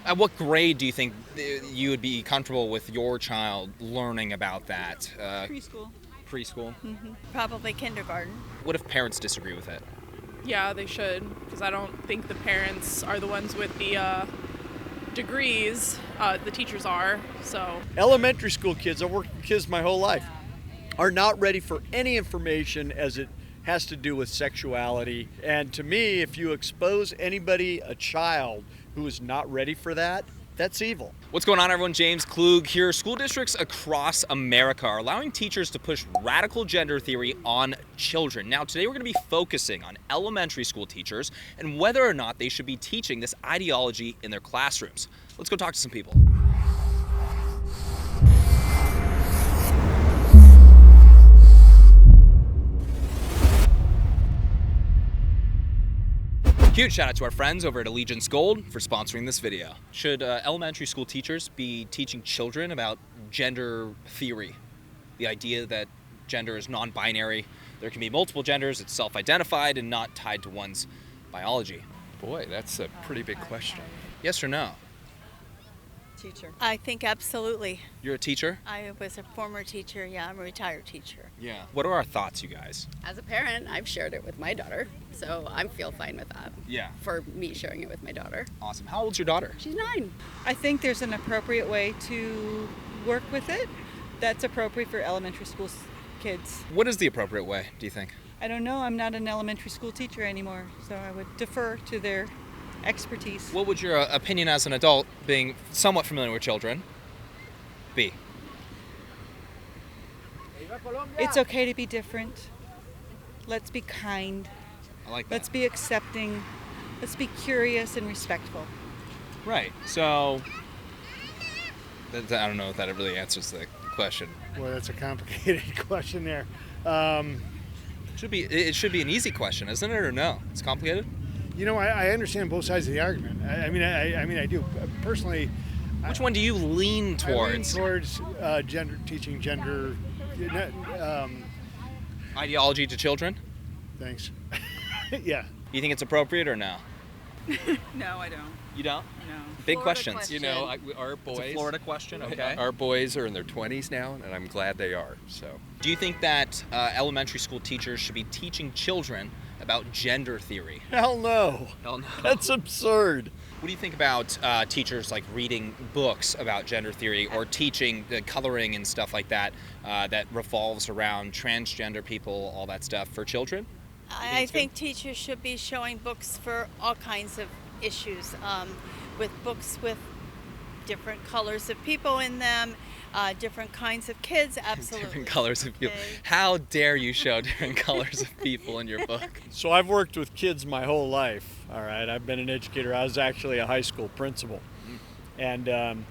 At what grade do you think you would be comfortable with your child learning about that? Preschool. Preschool? Probably kindergarten. What if parents disagree with it? Yeah, they should, because I don't think the parents are the ones with the degrees. The teachers are, so. Elementary school kids, I've worked with kids my whole life, are not ready for any information as it has to do with sexuality. And to me, if you expose anybody, a child, who is not ready for that, that's evil. What's going on, everyone? James Klug here. School districts across America are allowing teachers to push radical gender theory on children. Now, today we're going to be focusing on elementary school teachers and whether or not they should be teaching this ideology in their classrooms. Let's go talk to some people. Huge shout out to our friends over at Allegiance Gold for sponsoring this video. Should elementary school teachers be teaching children about gender theory? The idea that gender is non-binary, there can be multiple genders, it's self-identified and not tied to one's biology. Boy, that's a pretty big question. Yes or no? Teacher. I think absolutely. You're a teacher? I was a former teacher. Yeah, I'm a retired teacher. Yeah. What are our thoughts, you guys? As a parent, I've shared it with my daughter, so I feel fine with that. Yeah. For me sharing it with my daughter. Awesome. How old's your daughter? She's 9. I think there's an appropriate way to work with it that's appropriate for elementary school kids. What is the appropriate way, do you think? I don't know. I'm not an elementary school teacher anymore, so I would defer to their expertise. What would your opinion as an adult, being somewhat familiar with children, be? It's okay to be different. Let's be kind. I like that. Let's be accepting. Let's be curious and respectful. Right. So, I don't know if that really answers the question. Well, that's a complicated question there. It should be an easy question, isn't it, or no? It's complicated? You know, I understand both sides of the argument. I mean, I do. Personally, Which one do you lean towards? I lean towards teaching gender. Ideology to children? Thanks. Yeah. You think it's appropriate or no? No, I don't. You don't? No. Big Florida questions. question. You know, our It's boys. a Florida question, okay. Our boys are in their 20s now, and I'm glad they are. So. Do you think that elementary school teachers should be teaching children about gender theory? Hell no. Hell no. That's absurd. What do you think about teachers like reading books about gender theory or teaching the coloring and stuff like that that revolves around transgender people, all that stuff for children? I think teachers should be showing books for all kinds of issues, with books with different colors of people in them, different kinds of kids, absolutely. Different colors of people. Okay. How dare you show different colors of people in your book? So I've worked with kids my whole life, all right? I've been an educator. I was actually a high school principal. And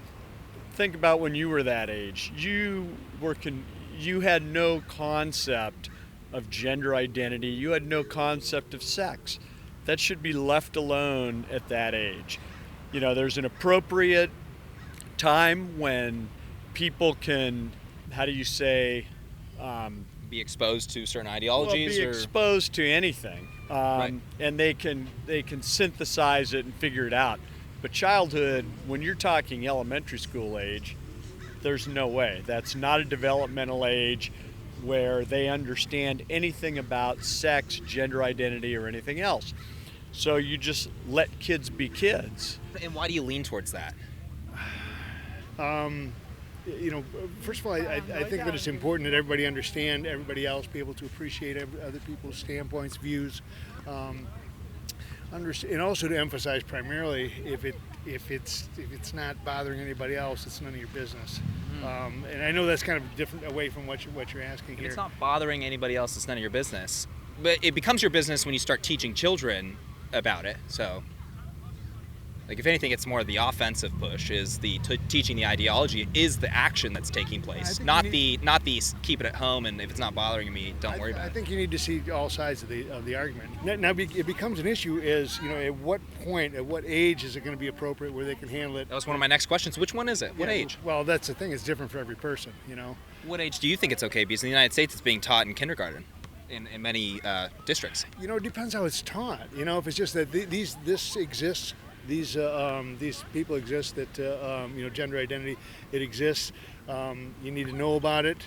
think about when you were that age. You had no concept of gender identity. You had no concept of sex. That should be left alone at that age. You know, there's an appropriate time when people can, how do you say, Be exposed to certain ideologies? be or exposed to anything, Right. and they can synthesize it and figure it out. But childhood, when you're talking elementary school age, there's no way. That's not a developmental age where they understand anything about sex, gender identity, or anything else. So you just let kids be kids. And why do you lean towards that? You know, first of all, I think that it's important that everybody understand everybody else, be able to appreciate other people's standpoints, views, and also to emphasize primarily if it's not bothering anybody else, it's none of your business. And I know that's kind of different away from what you're asking If here. it's not bothering anybody else, it's none of your business. But it becomes your business when you start teaching children about it. So, like, if anything, it's more the offensive push is the teaching the ideology is the action that's taking place, not the keep it at home, and if it's not bothering me, don't worry about I it. think you need to see all sides of the argument. Now it becomes an issue is, you know, at what point, at what age is it going to be appropriate where they can handle it? That was one of my next questions. Which one is it? What Yeah, age? Well, that's the thing. It's different for every person, you know. What age do you think it's okay? Because in the United States, it's being taught in kindergarten in many districts. You know, it depends how it's taught. You know, if it's just that this exists these people exist, that gender identity, it exists. You need to know about it.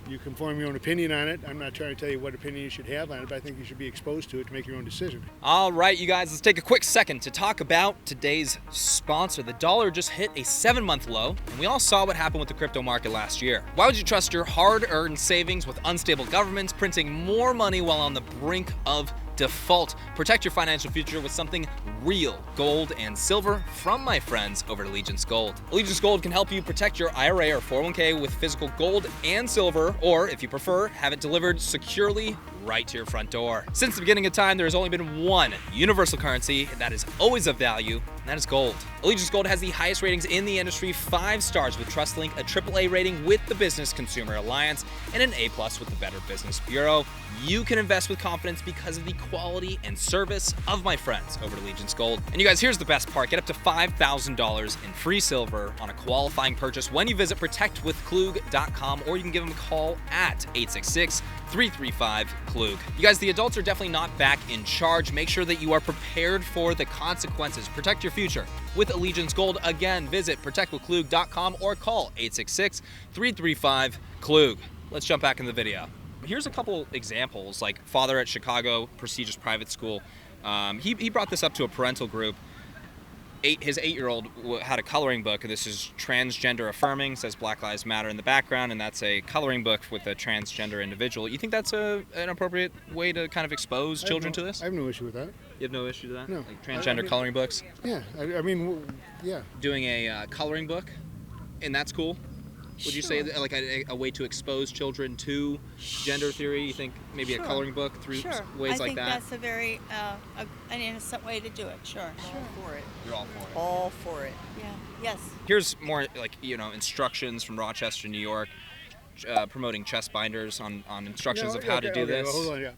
You can form your own opinion on it. I'm not trying to tell you what opinion you should have on it, but I think you should be exposed to it to make your own decision. All right, you guys, let's take a quick second to talk about today's sponsor. The dollar just hit a 7-month low, and we all saw what happened with the crypto market last year. Why would you trust your hard-earned savings with unstable governments printing more money while on the brink of default? Protect your financial future with something real, gold and silver from my friends over at Allegiance Gold. Allegiance Gold can help you protect your IRA or 401k with physical gold and silver, or if you prefer, have it delivered securely right to your front door. Since the beginning of time, there has only been one universal currency that is always of value, and that is gold. Allegiance Gold has the highest ratings in the industry, 5 stars with TrustLink, a AAA rating with the Business Consumer Alliance, and an A+ with the Better Business Bureau. You can invest with confidence because of the quality and service of my friends over at Allegiance Gold. And you guys, here's the best part. Get up to $5,000 in free silver on a qualifying purchase when you visit protectwithklug.com, or you can give them a call at 866-335-KLUG. You guys, the adults are definitely not back in charge. Make sure that you are prepared for the consequences. Protect your future with Allegiance Gold. Again, visit protectwithklug.com or call 866-335-KLUG. Let's jump back in the video. Here's a couple examples, like father at Chicago prestigious private school. He brought this up to a parental group. His 8-year-old had a coloring book. This is transgender affirming, says Black Lives Matter in the background, and that's a coloring book with a transgender individual. You think that's an appropriate way to kind of expose children to this? I have no issue with that. You have no issue with that? No. Like transgender coloring books? Yeah, yeah. Doing a coloring book, and that's cool? Would you say Sure. that, like a way to expose children to gender theory? You think maybe Sure. a coloring book through Sure. ways I like think that? that's a very an innocent way to do it. Sure. For it. You're all for it. All for it. Yeah. Yes. Here's more instructions from Rochester, New York, promoting chest binders on instructions of how to do this. Well, hold on, yeah.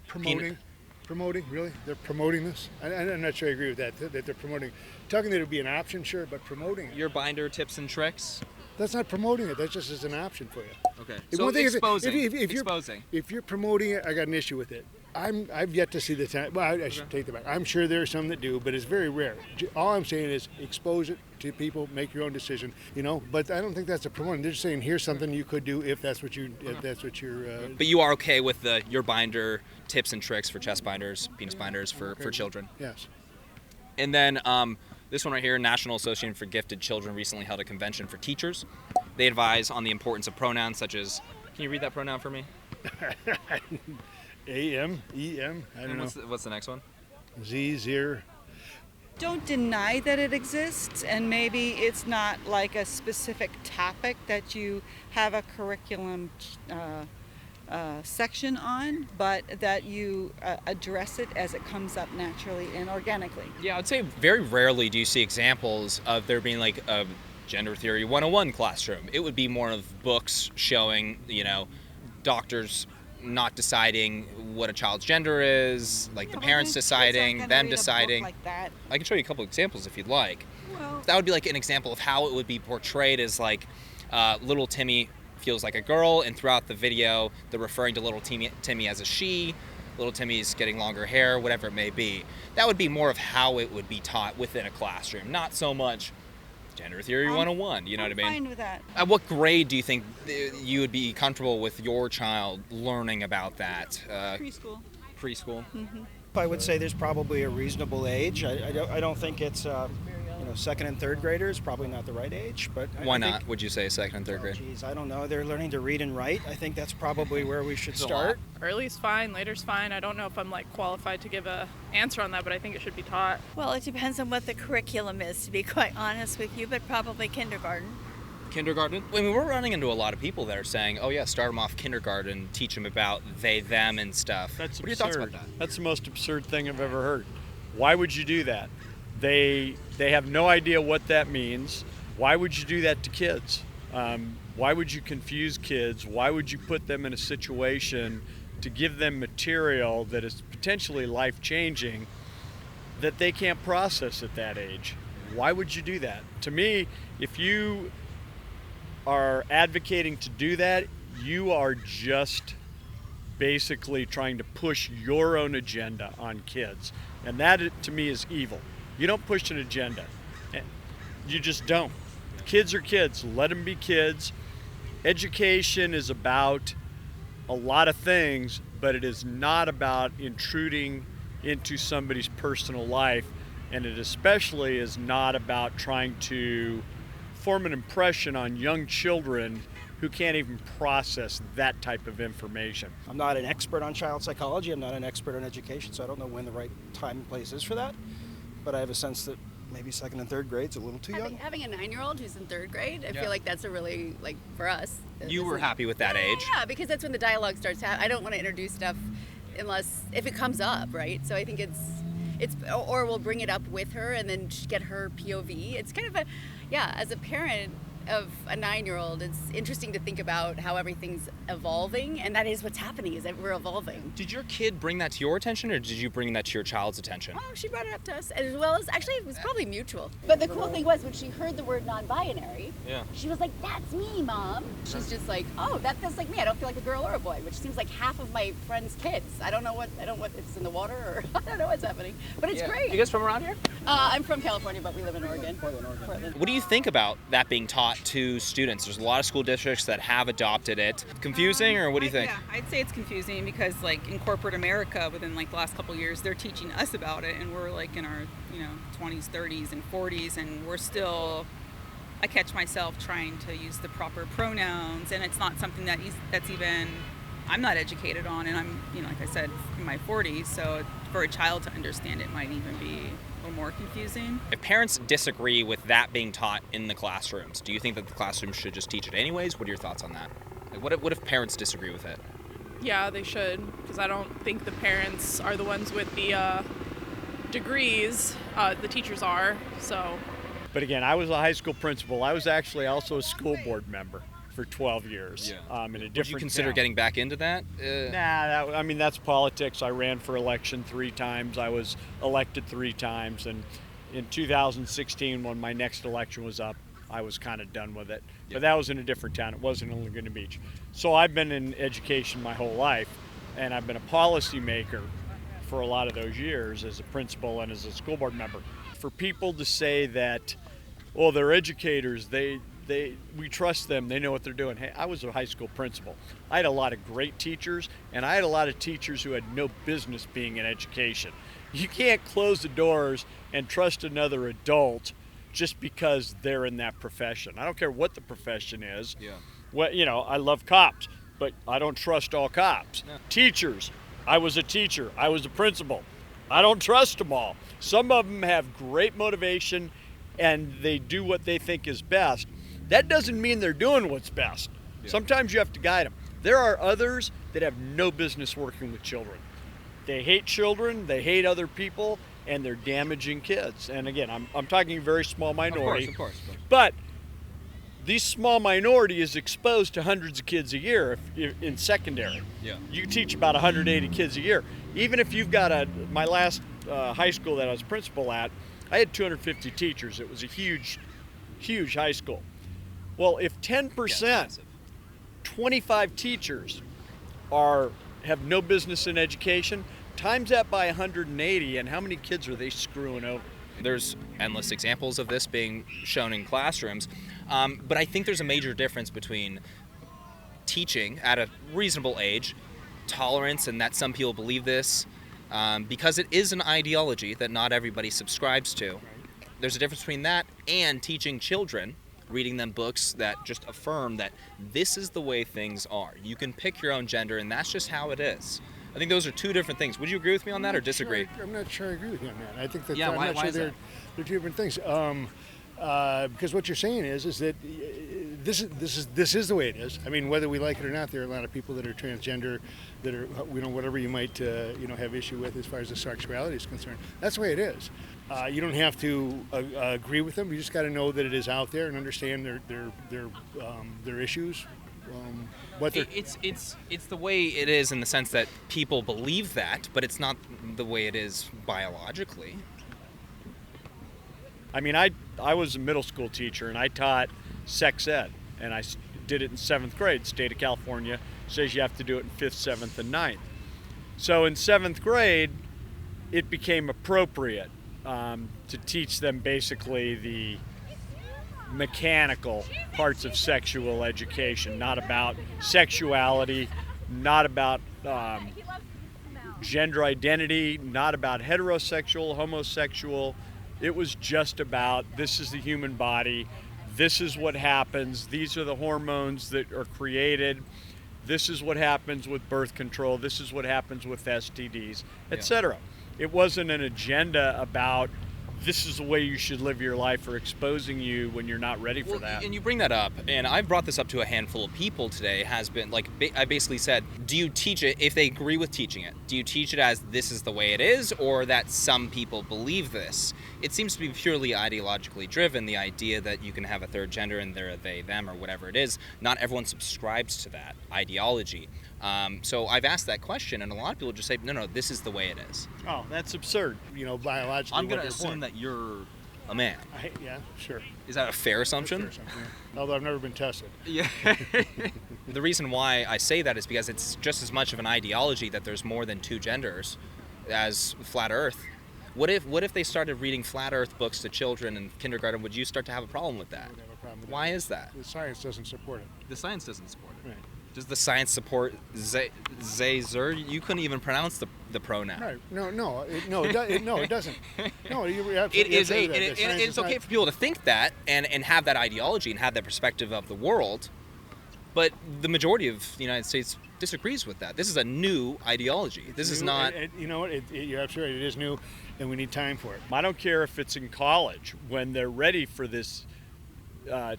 Promoting, really? They're promoting this? I'm not sure I agree with that they're promoting. Talking that it would be an option, sure, but promoting it. Your binder tips and tricks. That's not promoting it. That's just as an option for you. Okay. If So one thing is, exposing. Exposing. If you're promoting it, I got an issue with it. I've yet to see the time. Well, I should take that back. I'm sure there are some that do, but it's very rare. All I'm saying is expose it to people, make your own decision. But I don't think that's a promoting. They're just saying here's something you could do if that's what you're. But you are okay with your binder tips and tricks for chest binders, penis binders for children. Yes. And then this one right here, National Association for Gifted Children recently held a convention for teachers. They advise on the importance of pronouns such as, can you read that pronoun for me? A-M, E-M, I don't know. What's the next one? Z, zir. Don't deny that it exists, and maybe it's not like a specific topic that you have a curriculum section on, but that you address it as it comes up naturally and organically. Yeah, I'd say very rarely do you see examples of there being like a gender theory 101 classroom. It would be more of books showing, doctors not deciding what a child's gender is, like the parents deciding, them deciding. Like that. I can show you a couple examples if you'd like. Well, That would be like an example of how it would be portrayed as like little Timmy feels like a girl, and throughout the video they're referring to little Timmy as a she, little Timmy's getting longer hair, whatever it may be. That would be more of how it would be taught within a classroom, not so much gender theory 101, you know what I mean? I'm fine with that. At what grade do you think you would be comfortable with your child learning about that? Preschool. Preschool? I would say there's probably a reasonable age. I don't think it's second and third graders, probably not the right age. But Why I think, not, would you say second and third grade? Geez, I don't know. They're learning to read and write. I think that's probably where we should start. Early's fine, later's fine. I don't know if I'm qualified to give a answer on that, but I think it should be taught. Well, it depends on what the curriculum is, to be quite honest with you, but probably kindergarten. Kindergarten? I mean, we're running into a lot of people that are saying, oh yeah, start them off kindergarten, teach them about they, them, and stuff. That's what are your absurd. thoughts about that? That's the most absurd thing I've ever heard. Why would you do that? They have no idea what that means. Why would you do that to kids? Why would you confuse kids? Why would you put them in a situation to give them material that is potentially life-changing that they can't process at that age? Why would you do that? To me, if you are advocating to do that, you are just basically trying to push your own agenda on kids. And that, to me, is evil. You don't push an agenda. You just don't. Kids are kids. Let them be kids. Education is about a lot of things, but it is not about intruding into somebody's personal life, and it especially is not about trying to form an impression on young children who can't even process that type of information. I'm not an expert on child psychology. I'm not an expert on education, so I don't know when the right time and place is for that. But I have a sense that maybe second and third grade's a little too young. Having a 9-year-old who's in 3rd grade, I feel like that's a really, like, for us. You were happy with that age? Yeah, because that's when the dialogue starts happening. I don't want to introduce stuff if it comes up, right? So I think it's or we'll bring it up with her and then get her POV. It's kind of as a parent of a 9-year-old, it's interesting to think about how everything's evolving, and that is what's happening, is that we're evolving. Did your kid bring that to your attention, or did you bring that to your child's attention? Oh, she brought it up to us, as well as, actually, it was probably mutual. But the cool thing was, when she heard the word non-binary, she was like, "That's me, Mom." She's just like, "Oh, that feels like me. I don't feel like a girl or a boy," which seems like half of my friends' kids. I don't know what it's in the water, or I don't know what's happening, but it's great. You guys from around here? I'm from California, but we live in Oregon. Portland. What do you think about that being taught to students? There's a lot of school districts that have adopted it. Confusing, or what do you think? Yeah, I'd say it's confusing because, like, in corporate America, within like the last couple of years, they're teaching us about it, and we're like in our 20s, 30s, and 40s, and we're still. I catch myself trying to use the proper pronouns, and it's not something that's even I'm not educated on, and I'm like I said, in my 40s, so for a child to understand it might even be a little more confusing. If parents disagree with that being taught in the classrooms, do you think that the classrooms should just teach it anyways? What are your thoughts on that? Like, what if parents disagree with it? Yeah, they should, because I don't think the parents are the ones with the degrees. The teachers are, so. But again, I was a high school principal. I was actually also a school board member for 12 years in a different Would you consider town. getting back into that? Nah, that's politics. I ran for election 3 times. I was elected 3 times. And in 2016, when my next election was up, I was kind of done with it. But that was in a different town. It wasn't in Laguna Beach. So I've been in education my whole life, and I've been a policymaker for a lot of those years as a principal and as a school board member. For people to say that, well, they're educators, we trust them, they know what they're doing. Hey, I was a high school principal. I had a lot of great teachers, and I had a lot of teachers who had no business being in education. You can't close the doors and trust another adult just because they're in that profession. I don't care what the profession is. I love cops, but I don't trust all cops. No. Teachers, I was a teacher, I was a principal. I don't trust them all. Some of them have great motivation and they do what they think is best. That doesn't mean they're doing what's best. Sometimes you have to guide them. There are others that have no business working with children. They hate children, they hate other people, and they're damaging kids. And again, I'm talking a very small minority. Of course. But this small minority is exposed to hundreds of kids a year in secondary. You teach about 180 kids a year. Even if you've got my last high school that I was principal at, I had 250 teachers. It was a huge high school. Well, if 10%, 25 teachers have no business in education, times that by 180, and how many kids are they screwing over? There's endless examples of this being shown in classrooms, but I think there's a major difference between teaching at a reasonable age, tolerance, and that some people believe this, because it is an ideology that not everybody subscribes to. There's a difference between that and teaching children, reading them books that just affirm that this is the way things are. You can pick your own gender, and that's just how it is. I think those are 2 different things. Would you agree with me on that, or disagree? I'm not sure I agree with you on that. I think that why I'm not sure is that? they're 2 different things. Because what you're saying is that this is the way it is. I mean, whether we like it or not, there are a lot of people that are transgender, that are whatever you might have issue with as far as the sexuality is concerned. That's the way it is. You don't have to agree with them. You just got to know that it is out there and understand their issues. It's the way it is in the sense that people believe that, but it's not the way it is biologically. I mean, I was a middle school teacher, and I taught sex ed, and I did it in 7th grade. State of California says you have to do it in 5th, 7th, and 9th. So in 7th grade, it became appropriate to teach them basically mechanical parts of sexual education, not about sexuality, not about gender identity, not about heterosexual, homosexual. It was just about, this is the human body, this is what happens, these are the hormones that are created, this is what happens with birth control, this is what happens with STDs, etc. It wasn't an agenda about this is the way you should live your life or exposing you when you're not ready for that. And you bring that up, and I've brought this up to a handful of people today, has been like, I basically said, do you teach it, if they agree with teaching it, do you teach it as this is the way it is, or that some people believe this? It seems to be purely ideologically driven, the idea that you can have a third gender and they're a they, them, or whatever it is. Not everyone subscribes to that ideology. So I've asked that question, and a lot of people just say, no, this is the way it is. Oh, that's absurd. Biologically. I'm going to assume that you're a man. Yeah, sure. Is that a fair assumption? Fair assumption, yeah. Although I've never been tested. Yeah. The reason why I say that is because it's just as much of an ideology that there's more than two genders as flat Earth. What if they started reading flat Earth books to children in kindergarten? Would you start to have a problem with that? I would have a problem with Why that. is that? The science doesn't support it. The science doesn't support it. Right. Does the science support Zer? You couldn't even pronounce the pronoun. Right. No, it doesn't. No, you're absolutely It is right that. it's okay for people to think that and have that ideology and have that perspective of the world, but the majority of the United States disagrees with that. This is a new ideology. This is not. You're absolutely right. It is new, and we need time for it. I don't care if it's in college when they're ready for this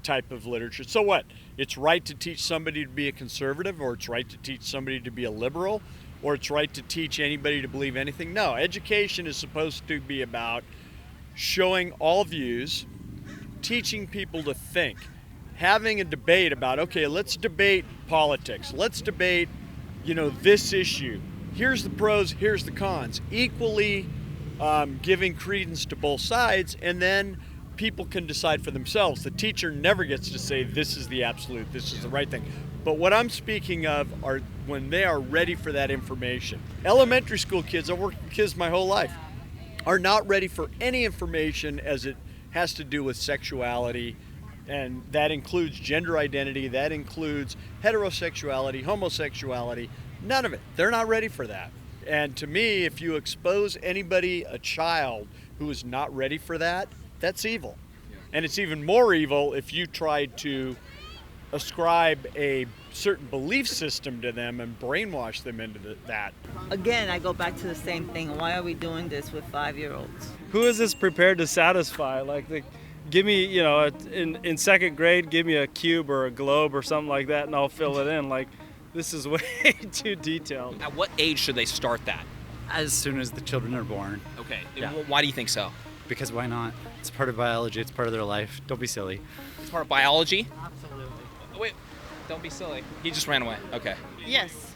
type of literature. So what? It's right to teach somebody to be a conservative, or it's right to teach somebody to be a liberal, or it's right to teach anybody to believe anything. No, education is supposed to be about showing all views, teaching people to think, having a debate about, okay, let's debate politics. Let's debate, this issue. Here's the pros, here's the cons. Equally giving credence to both sides, and then people can decide for themselves. The teacher never gets to say this is the absolute, this is the right thing. But what I'm speaking of are when they are ready for that information. Elementary school kids, I've worked with kids my whole life, are not ready for any information as it has to do with sexuality, and that includes gender identity, that includes heterosexuality, homosexuality, none of it. They're not ready for that. And to me, if you expose anybody, a child, who is not ready for that, that's evil. Yeah. And it's even more evil if you tried to ascribe a certain belief system to them and brainwash them into that. Again, I go back to the same thing. Why are we doing this with 5-year-olds? Who is this prepared to satisfy? Give me, in second grade, give me a cube or a globe or something like that, and I'll fill it in. This is way too detailed. At what age should they start that? As soon as the children are born. Okay. Yeah. Why do you think so? Because why not? It's part of biology. It's part of their life. Don't be silly. It's part of biology? Absolutely. Oh, wait. Don't be silly. He just ran away. Okay. Yes.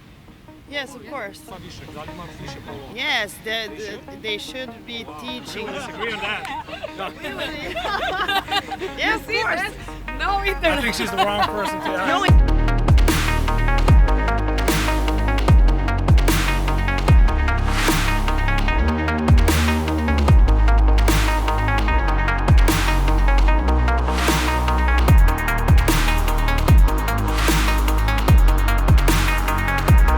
Yes, of course. Yes, they should be teaching. Disagree on that. Yes, of course. No, either. I think she's the wrong person to ask. No,